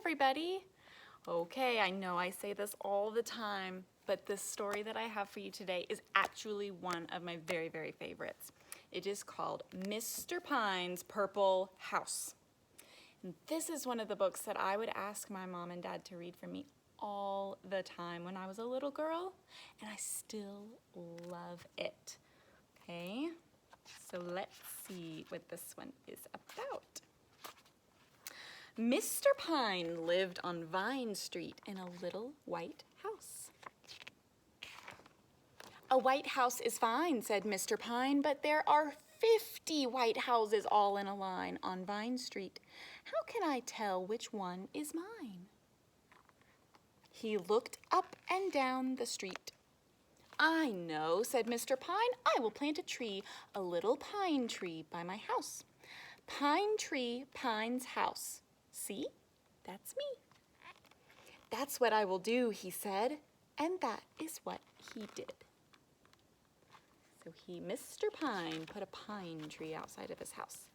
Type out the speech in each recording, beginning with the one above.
everybody. Okay, I know I say this all the time, but this story that I have for you today is actually one of my very, very favorites. It is called Mr. Pine's Purple House. And this is one of the books that I would ask my mom and dad to read for me all the time when I was a little girl, and I still love it. Okay, so let's see what this one is about. Mr. Pine lived on Vine Street in a little white house. "A white house is fine," said Mr. Pine, "but there are 50 white houses all in a line on Vine Street. How can I tell which one is mine?" He looked up and down the street. "I know," said Mr. Pine. "I will plant a tree, a little pine tree by my house. Pine tree, Pine's house. See, that's me." "That's what I will do," he said, and that is what he did. So Mr. Pine, put a pine tree outside of his house.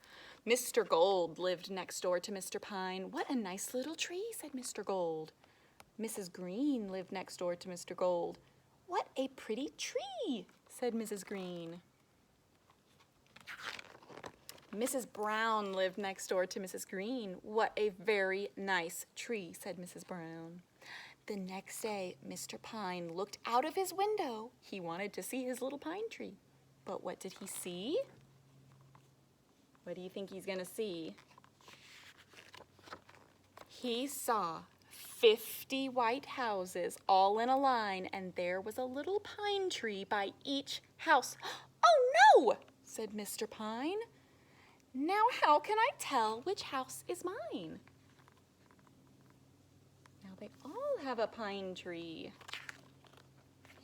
Mr. Gold lived next door to Mr. Pine. "What a nice little tree," said Mr. Gold. Mrs. Green lived next door to Mr. Gold. "What a pretty tree," said Mrs. Green. Mrs. Brown lived next door to Mrs. Green. "What a very nice tree," said Mrs. Brown. The next day, Mr. Pine looked out of his window. He wanted to see his little pine tree. But what did he see? What do you think he's going to see? He saw 50 white houses all in a line, and there was a little pine tree by each house. "Oh no," said Mr. Pine. "Now how can I tell which house is mine?" Now they all have a pine tree.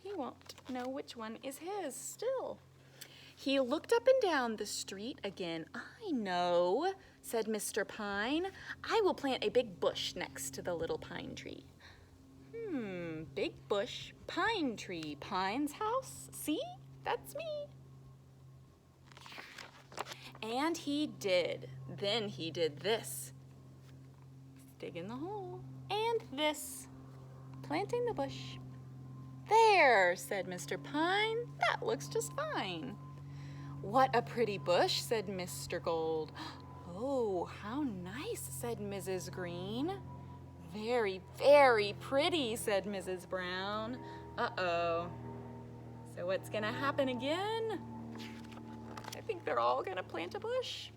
He won't know which one is his still. He looked up and down the street again. "I know," said Mr. Pine. "I will plant a big bush next to the little pine tree." Big bush, pine tree, Pine's house. See, that's me. And he did. Then he did this. Dig in the hole. And this. Planting the bush. "There," said Mr. Pine. "That looks just fine." "What a pretty bush," said Mr. Gold. "Oh, how nice," said Mrs. Green. "Very, very pretty," said Mrs. Brown. Uh-oh. So what's going to happen again? I think they're all going to plant a bush.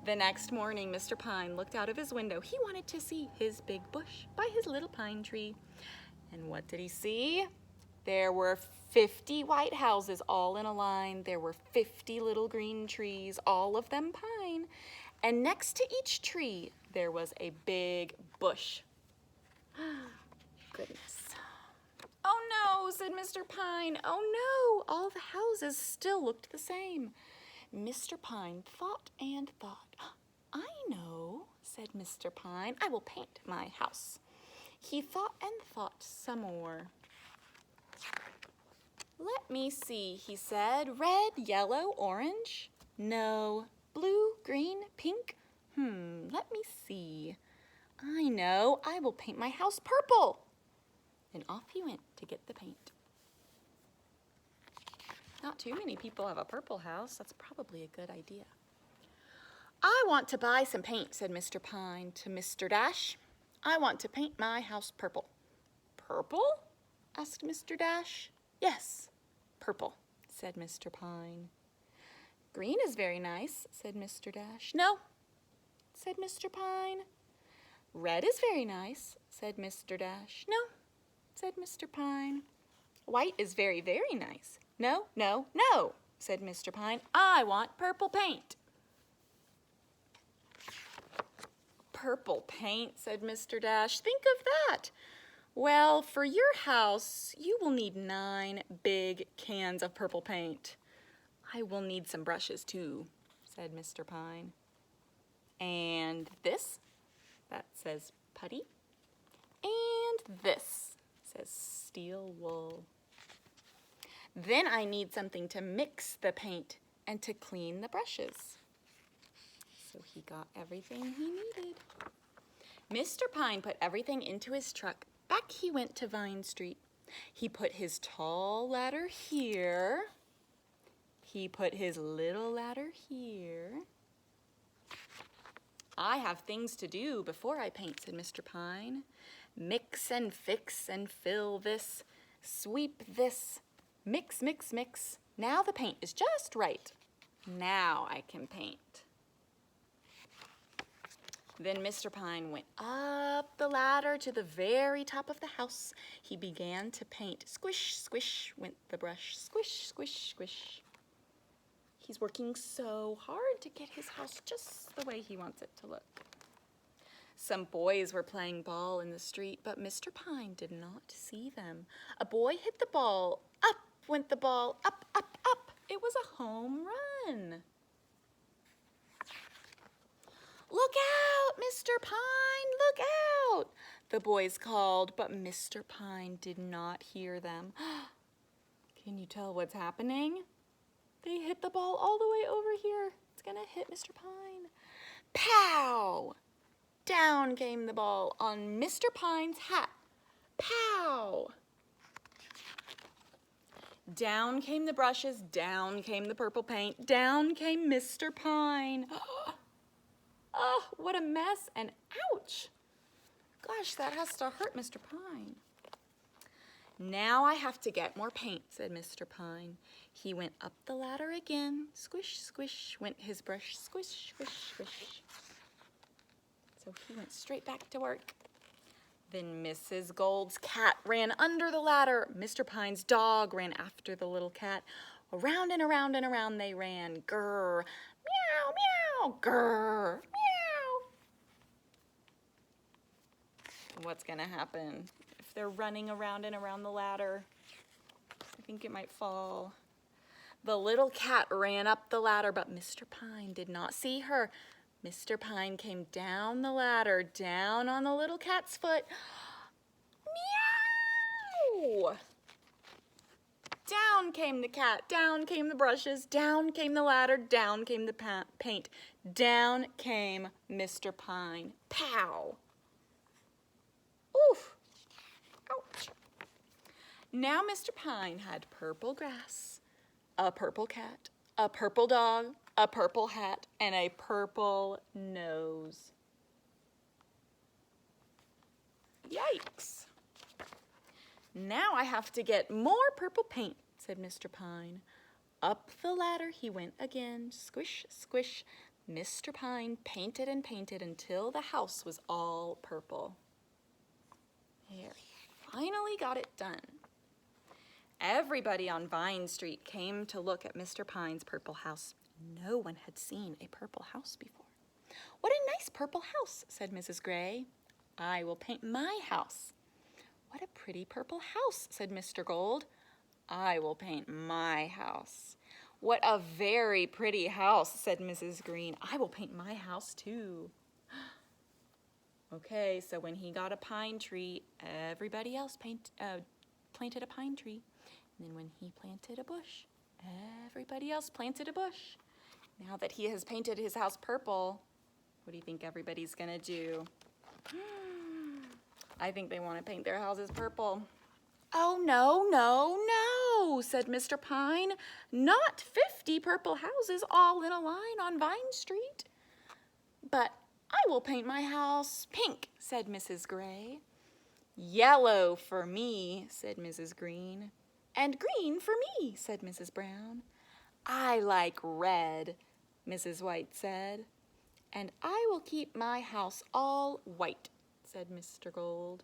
The next morning, Mr. Pine looked out of his window. He wanted to see his big bush by his little pine tree. And what did he see? There were 50 white houses all in a line. There were 50 little green trees, all of them pine. And next to each tree, there was a big bush. Goodness. "Oh no," said Mr. Pine. "Oh no." All the houses still looked the same. Mr. Pine thought and thought. "I know," said Mr. Pine. "I will paint my house." He thought and thought some more. "Let me see," he said. "Red, yellow, orange? No. Blue, green, pink? Let me see. I know. I will paint my house purple." And off he went to get the paint. Not too many people have a purple house. That's probably a good idea. "I want to buy some paint," said Mr. Pine to Mr. Dash. "I want to paint my house purple." "Purple?" asked Mr. Dash. "Yes, purple," said Mr. Pine. "Green is very nice," said Mr. Dash. "No," said Mr. Pine. "Red is very nice," said Mr. Dash. "No," said Mr. Pine. "White is very, very nice." "No, no, no," said Mr. Pine. "I want purple paint." "Purple paint," said Mr. Dash. "Think of that. Well, for your house, you will need 9 big cans of purple paint." "I will need some brushes too," said Mr. Pine. "And this," that says putty. "And this," says steel wool. "Then I need something to mix the paint and to clean the brushes." So he got everything he needed. Mr. Pine put everything into his truck. Back he went to Vine Street. He put his tall ladder here. He put his little ladder here. I have things to do before I paint, said Mr. Pine. Mix and fix and fill this. Sweep this. Mix, mix, mix. Now the paint is just right. Now I can paint. Then Mr. Pine went up the ladder to the very top of the house. He began to paint. Squish, squish went the brush. Squish, squish, squish. He's working so hard to get his house just the way he wants it to look. Some boys were playing ball in the street, but Mr. Pine did not see them. A boy hit the ball. Up went the ball. Up, up, up. It was a home run. Look out, Mr. Pine, look out, the boys called, but Mr. Pine did not hear them. Can you tell what's happening? They hit the ball all the way over here. It's gonna hit Mr. Pine. Pow! Down came the ball on Mr. Pine's hat. Pow! Down came the brushes, down came the purple paint, down came Mr. Pine. Oh, what a mess, and ouch! Gosh, that has to hurt Mr. Pine. Now I have to get more paint, said Mr. Pine. He went up the ladder again. Squish, squish, went his brush. Squish, squish, squish. So he went straight back to work. Then Mrs. Gold's cat ran under the ladder. Mr. Pine's dog ran after the little cat. Around and around and around they ran. Grrr, meow, meow, grrr, meow. What's gonna happen if they're running around and around the ladder? I think it might fall. The little cat ran up the ladder, but Mr. Pine did not see her. Mr. Pine came down the ladder, down on the little cat's foot. Meow! Down came the cat, down came the brushes, down came the ladder, down came the paint. Down came Mr. Pine. Pow! Oof! Ouch! Now Mr. Pine had purple grass, a purple cat, a purple dog, a purple hat, and a purple nose. Yikes! Now I have to get more purple paint, said Mr. Pine. Up the ladder he went again. Squish, squish. Mr. Pine painted and painted until the house was all purple. There, finally got it done. Everybody on Vine Street came to look at Mr. Pine's purple house. No one had seen a purple house before. What a nice purple house, said Mrs. Gray. I will paint my house. What a pretty purple house, said Mr. Gold. I will paint my house. What a very pretty house, said Mrs. Green. I will paint my house too. Okay, so when he got a pine tree, everybody else planted a pine tree. And then when he planted a bush, everybody else planted a bush. Now that he has painted his house purple, what do you think everybody's gonna do? I think they want to paint their houses purple. Oh, no, no, no, said Mr. Pine. Not 50 purple houses all in a line on Vine Street. But I will paint my house pink, said Mrs. Gray. Yellow for me, said Mrs. Green. And green for me, said Mrs. Brown. I like red, Mrs. White said. And I will keep my house all white, said Mr. Gold.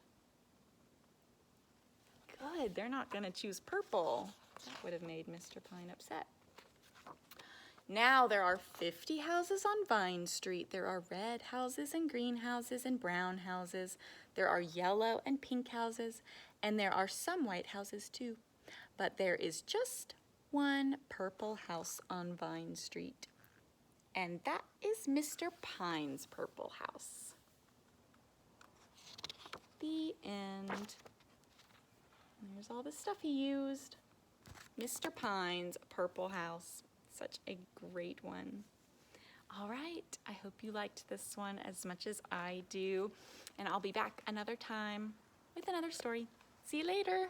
Good, they're not gonna choose purple. That would have made Mr. Pine upset. Now there are 50 houses on Vine Street. There are red houses and green houses and brown houses. There are yellow and pink houses, and there are some white houses too. But there is just one purple house on Vine Street, and that is Mr. Pine's purple house. The end. There's all the stuff he used. Mr. Pine's purple house. Such a great one. All right, I hope you liked this one as much as I do, and I'll be back another time with another story. See you later.